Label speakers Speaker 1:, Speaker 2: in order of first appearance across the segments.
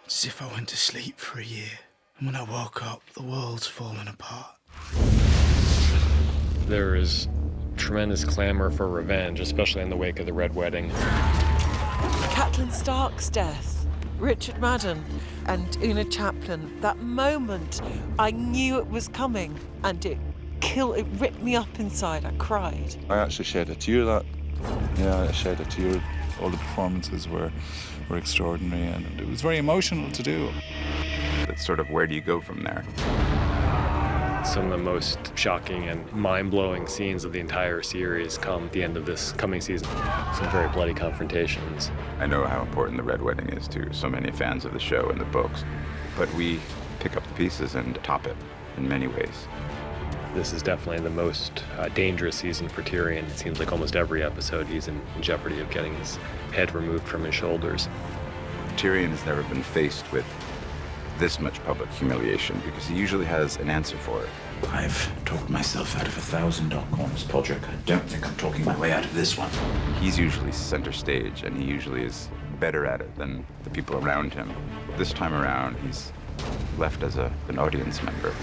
Speaker 1: It's as if I went to sleep for a year, and when I woke up, the world's fallen apart.
Speaker 2: There is tremendous clamor for revenge, especially in the wake of the Red Wedding.
Speaker 3: Catelyn Stark's death, Richard Madden and Una Chaplin, that moment, I knew it was coming, and it ripped me up inside. I cried.
Speaker 4: I actually shed a tear that. Yeah, I shed a tear. All the performances were extraordinary, and it was very emotional to do.
Speaker 5: It's sort of, where do you go from there?
Speaker 2: Some of the most shocking and mind-blowing scenes of the entire series come at the end of this coming season. Some very bloody confrontations.
Speaker 5: I know how important the Red Wedding is to so many fans of the show and the books, but we pick up the pieces and top it in many ways.
Speaker 2: This is definitely the most dangerous season for Tyrion. It seems like almost every episode he's in jeopardy of getting his head removed from his shoulders.
Speaker 5: Tyrion has never been faced with this much public humiliation because he usually has an answer for it.
Speaker 6: I've talked myself out of 1,000 dark corners, Podrick. I don't think I'm talking my way out of this one.
Speaker 5: He's usually center stage, and he usually is better at it than the people around him. This time around, he's left as an audience member.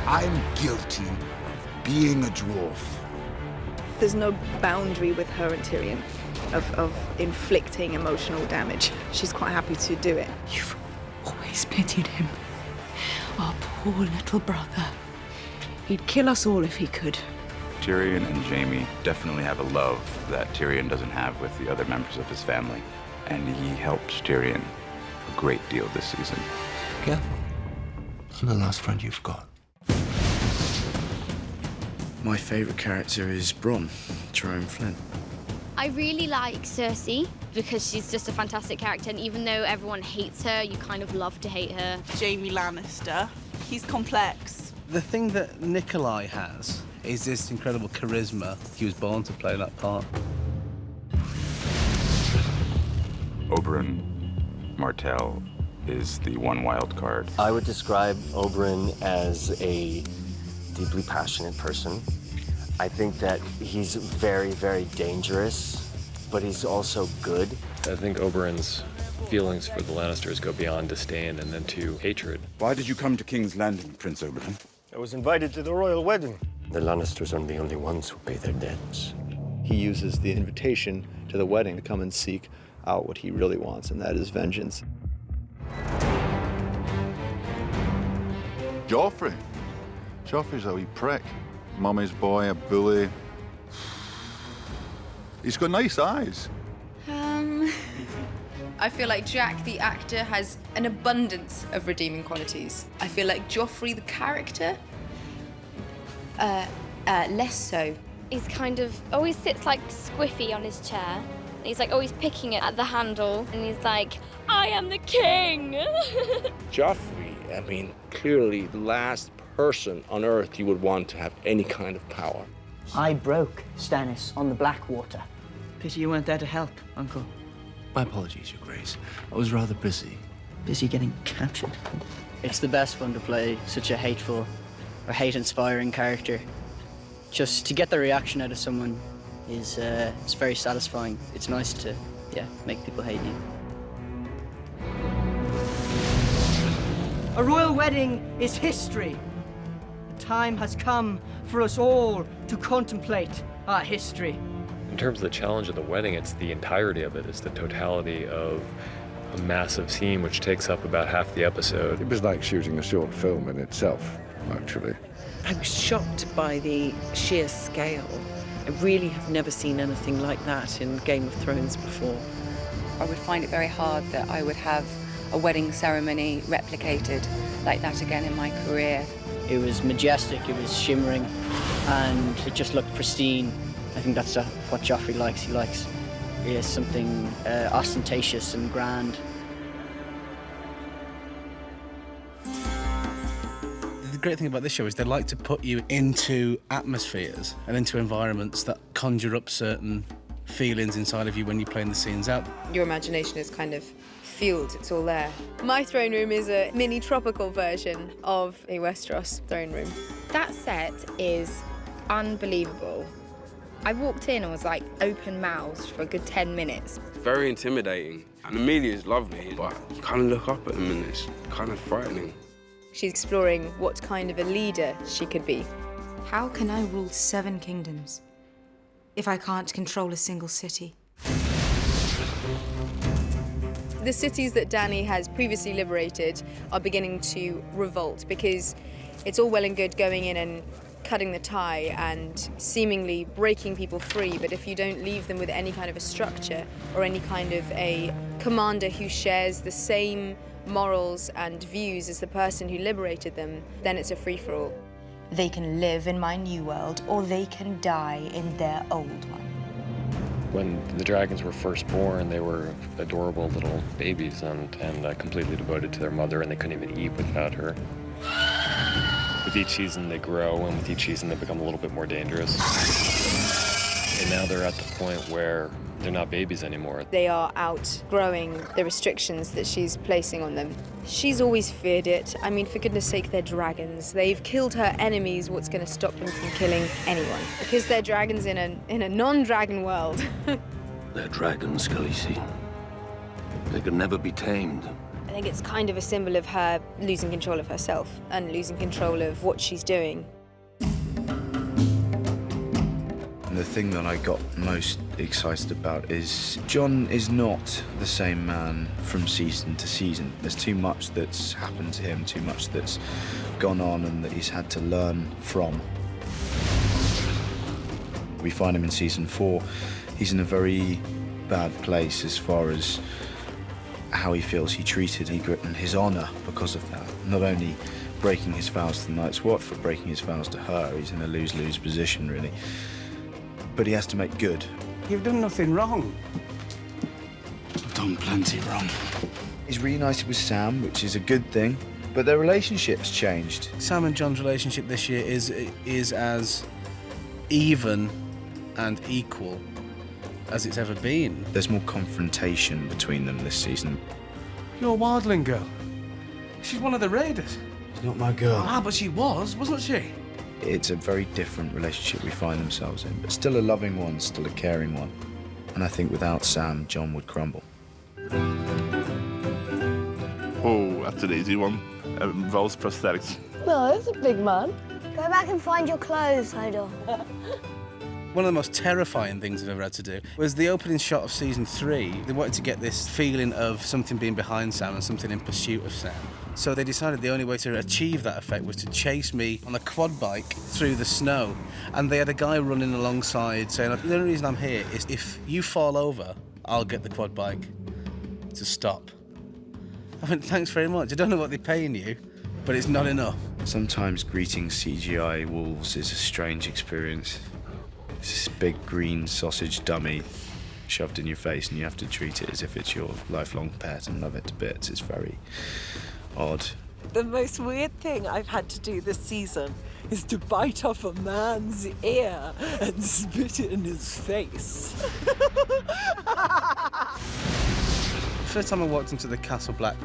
Speaker 1: I'm guilty of being a dwarf.
Speaker 7: There's no boundary with her and Tyrion of inflicting emotional damage. She's quite happy to do it.
Speaker 8: You've always pitied him. Our poor little brother. He'd kill us all if he could.
Speaker 5: Tyrion and Jaime definitely have a love that Tyrion doesn't have with the other members of his family. And he helped Tyrion a great deal this season.
Speaker 1: Careful. I'm the last friend you've got. My favourite character is Bronn, Jerome Flynn.
Speaker 9: I really like Cersei because she's just a fantastic character, and even though everyone hates her, you kind of love to hate her.
Speaker 10: Jaime Lannister. He's complex.
Speaker 11: The thing that Nikolai has is this incredible charisma. He was born to play that part.
Speaker 5: Oberyn Martell is the one wild card.
Speaker 12: I would describe Oberyn as a deeply passionate person. I think that he's very, very dangerous, but he's also good.
Speaker 2: I think Oberyn's feelings for the Lannisters go beyond disdain and then to hatred.
Speaker 6: Why did you come to King's Landing, Prince Oberyn?
Speaker 13: I was invited to the royal wedding.
Speaker 12: The Lannisters aren't the only ones who pay their debts.
Speaker 14: He uses the invitation to the wedding to come and seek out what he really wants, and that is vengeance.
Speaker 4: Joffrey. Joffrey's a wee prick. Mummy's boy, a bully. He's got nice eyes.
Speaker 15: I feel like Jack, the actor, has an abundance of redeeming qualities. I feel like Joffrey, the character, less so.
Speaker 9: He's kind of always sits like squiffy on his chair. He's like always picking it at the handle, and he's like, I am the king!
Speaker 13: Joffrey, I mean, clearly the last person on Earth you would want to have any kind of power.
Speaker 16: I broke Stannis on the Blackwater. Pity you weren't there to help, Uncle.
Speaker 1: My apologies, Your Grace. I was rather busy.
Speaker 16: Busy getting captured. It's the best fun to play such a hateful or hate-inspiring character. Just to get the reaction out of someone is it's very satisfying. It's nice to, make people hate you.
Speaker 17: A royal wedding is history. The time has come for us all to contemplate our history.
Speaker 2: In terms of the challenge of the wedding, it's the entirety of it. It's the totality of a massive scene which takes up about half the episode.
Speaker 18: It was like shooting a short film in itself, actually.
Speaker 3: I was shocked by the sheer scale. I really have never seen anything like that in Game of Thrones before.
Speaker 19: I would find it very hard that I would have a wedding ceremony replicated like that again in my career.
Speaker 16: It was majestic, it was shimmering, and it just looked pristine. I think that's what Joffrey likes. He likes something ostentatious and grand.
Speaker 11: The great thing about this show is they like to put you into atmospheres and into environments that conjure up certain feelings inside of you when you're playing the scenes out.
Speaker 7: Your imagination is kind of fueled, it's all there. My throne room is a mini tropical version of a Westeros throne room.
Speaker 20: That set is unbelievable. I walked in and was like open-mouthed for a good 10 minutes.
Speaker 21: Very intimidating. And Amelia's lovely, but you kind of look up at them and it's kind of frightening.
Speaker 7: She's exploring what kind of a leader she could be.
Speaker 22: How can I rule 7 kingdoms if I can't control a single city?
Speaker 7: The cities that Dany has previously liberated are beginning to revolt because it's all well and good going in and cutting the tie and seemingly breaking people free, but if you don't leave them with any kind of a structure or any kind of a commander who shares the same morals and views as the person who liberated them, then it's a free-for-all.
Speaker 22: They can live in my new world or they can die in their old one.
Speaker 2: When the dragons were first born, they were adorable little babies and completely devoted to their mother, and they couldn't even eat without her. With each season they grow, and with each season they become a little bit more dangerous. And now they're at the point where they're not babies anymore.
Speaker 7: They are outgrowing the restrictions that she's placing on them. She's always feared it. I mean, for goodness sake, they're dragons. They've killed her enemies. What's going to stop them from killing anyone? Because they're dragons in a non-dragon world.
Speaker 23: They're dragons, Khaleesi. They can never be tamed.
Speaker 7: I think it's kind of a symbol of her losing control of herself and losing control of what she's doing.
Speaker 1: The thing that I got most excited about is Jon is not the same man from season to season. There's too much that's happened to him, too much that's gone on and that he's had to learn from. We find him in season 4. He's in a very bad place as far as how he feels he treated Ygritte and his honour because of that. Not only breaking his vows to the Night's Watch, but breaking his vows to her. He's in a lose-lose position, really. But he has to make good.
Speaker 24: You've done nothing wrong.
Speaker 1: I've done plenty wrong. He's reunited with Sam, which is a good thing, but their relationship's changed.
Speaker 11: Sam and Jon's relationship this year is as even and equal as it's ever been.
Speaker 1: There's more confrontation between them this season.
Speaker 24: Your wildling girl. She's one of the raiders.
Speaker 1: She's not my girl.
Speaker 24: Ah, but she was, wasn't she?
Speaker 1: It's a very different relationship we find themselves in, but still a loving one, still a caring one. And I think without Sam, Jon would crumble.
Speaker 4: Oh, that's an easy one. It involves prosthetics.
Speaker 25: No, it's a big man. Go back and find your clothes, Hodor.
Speaker 11: One of the most terrifying things I've ever had to do was the opening shot of season 3. They wanted to get this feeling of something being behind Sam and something in pursuit of Sam. So they decided the only way to achieve that effect was to chase me on a quad bike through the snow. And they had a guy running alongside saying, the only reason I'm here is if you fall over, I'll get the quad bike to stop. I went, thanks very much. I don't know what they're paying you, but it's not enough.
Speaker 1: Sometimes greeting CGI wolves is a strange experience. It's this big green sausage dummy shoved in your face and you have to treat it as if it's your lifelong pet and love it to bits. It's very odd.
Speaker 3: The most weird thing I've had to do this season is to bite off a man's ear and spit it in his face.
Speaker 11: First time I walked into the Castle Black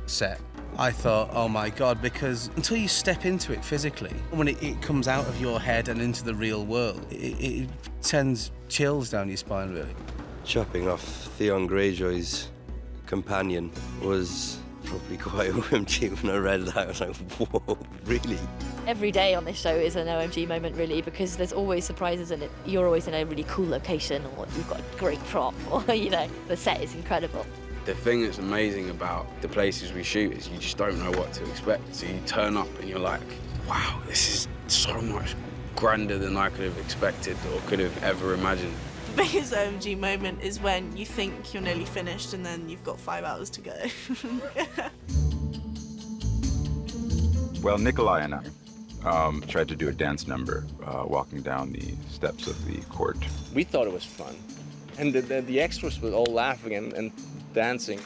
Speaker 11: set, I thought, oh my God, because until you step into it physically, when it comes out of your head and into the real world, it sends chills down your spine, really.
Speaker 26: Chopping off Theon Greyjoy's companion was probably quite OMG. When I read that, I was like, whoa, really?
Speaker 27: Every day on this show is an OMG moment, really, because there's always surprises in it. You're always in a really cool location, or you've got a great prop, or, the set is incredible.
Speaker 21: The thing that's amazing about the places we shoot is you just don't know what to expect. So you turn up and you're like, wow, this is so much grander than I could have expected or could have ever imagined.
Speaker 5: biggest OMG moment is when you think you're nearly finished and then you've got 5 hours to go.
Speaker 6: Well, Nikolai and I tried to do a dance number walking down the steps of the court.
Speaker 13: We thought it was fun. And the extras were all laughing and dancing.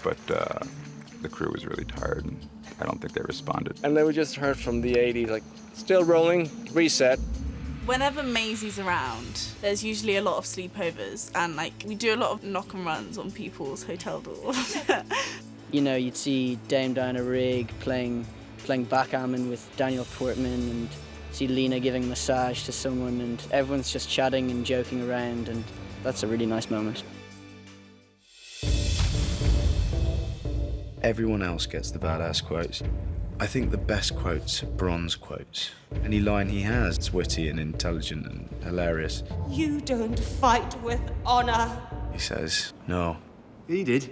Speaker 6: But the crew was really tired, and I don't think they responded.
Speaker 13: And then we just heard from the 80s, like, still rolling, reset.
Speaker 5: Whenever Maisie's around, there's usually a lot of sleepovers, and like we do a lot of knock and runs on people's hotel doors.
Speaker 16: You know, you'd see Dame Diana Rigg playing backgammon with Daniel Portman, and see Lena giving a massage to someone, and everyone's just chatting and joking around, and that's a really nice moment.
Speaker 1: Everyone else gets the badass quotes. I think the best quotes are Bron's quotes. Any line he has is witty and intelligent and hilarious.
Speaker 5: You don't fight with honor.
Speaker 1: He says, no.
Speaker 8: He did.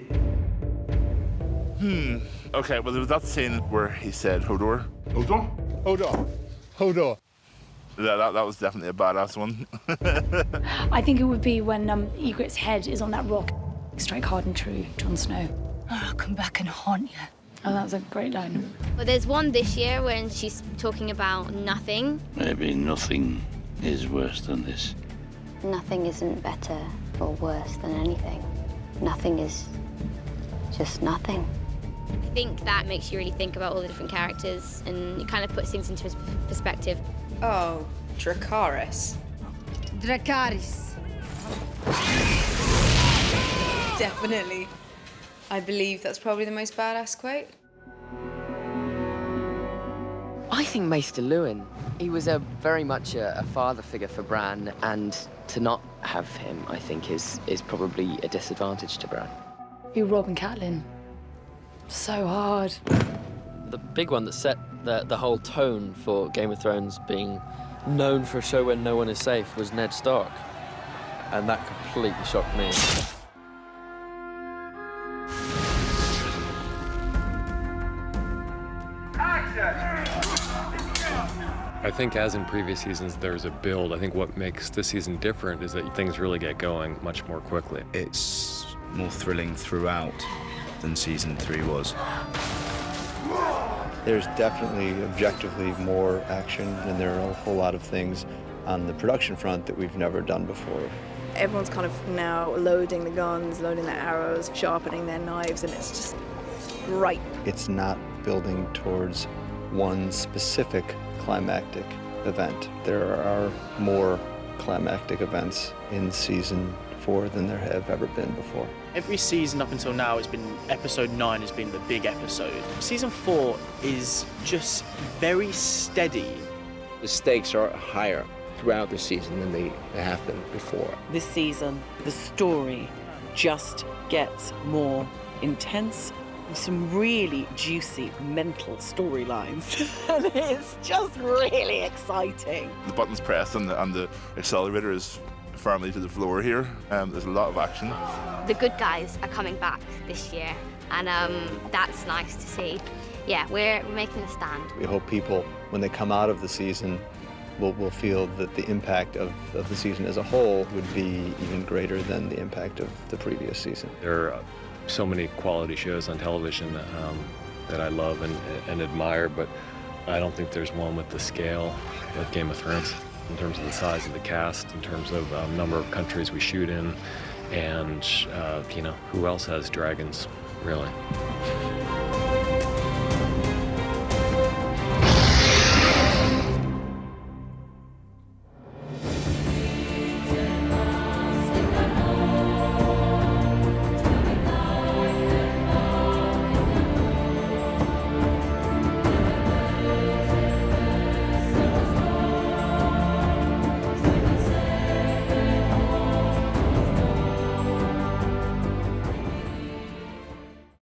Speaker 10: Okay, well, there was that scene where he said, Hodor. Hodor?
Speaker 12: Hodor. Hodor.
Speaker 10: That was definitely a badass one.
Speaker 14: I think it would be when Ygritte's head is on that rock. Strike hard and true, Jon Snow. I'll come back and haunt you. Oh, that was a great line.
Speaker 9: Well, there's one this year when she's talking about nothing.
Speaker 23: Maybe nothing is worse than this.
Speaker 25: Nothing isn't better or worse than anything. Nothing is just nothing.
Speaker 9: I think that makes you really think about all the different characters and it kind of puts things into perspective.
Speaker 7: Oh, Dracarys.
Speaker 15: Dracarys.
Speaker 7: Definitely. I believe that's probably the most badass quote.
Speaker 28: I think Maester Luwin. He was very much a father figure for Bran, and to not have him, I think, is probably a disadvantage to Bran.
Speaker 14: Be Rob and Catelyn. So hard.
Speaker 29: The big one that set the whole tone for Game of Thrones being known for a show where no one is safe was Ned Stark. And that completely shocked me.
Speaker 2: I think as in previous seasons, there's a build. I think what makes this season different is that things really get going much more quickly.
Speaker 1: It's more thrilling throughout than season 3 was.
Speaker 30: There's definitely objectively more action, and there are a whole lot of things on the production front that we've never done before.
Speaker 5: Everyone's kind of now loading the guns, loading their arrows, sharpening their knives, and it's just right.
Speaker 30: It's not building towards one specific climactic event. There are more climactic events in season 4 than there have ever been before.
Speaker 31: Every season up until now has been, episode 9 has been the big episode. Season 4 is just very steady.
Speaker 13: The stakes are higher throughout the season than they have been before.
Speaker 3: This season, the story just gets more intense. Some really juicy mental storylines. And it's just really exciting.
Speaker 10: The button's pressed and the accelerator is firmly to the floor here. There's a lot of action.
Speaker 9: The good guys are coming back this year, and that's nice to see. Yeah, we're making a stand.
Speaker 30: We hope people, when they come out of the season, will feel that the impact of the season as a whole would be even greater than the impact of the previous season.
Speaker 2: There are so many quality shows on television that I love and admire, but I don't think there's one with the scale of Game of Thrones in terms of the size of the cast, in terms of number of countries we shoot in, and you know, who else has dragons, really?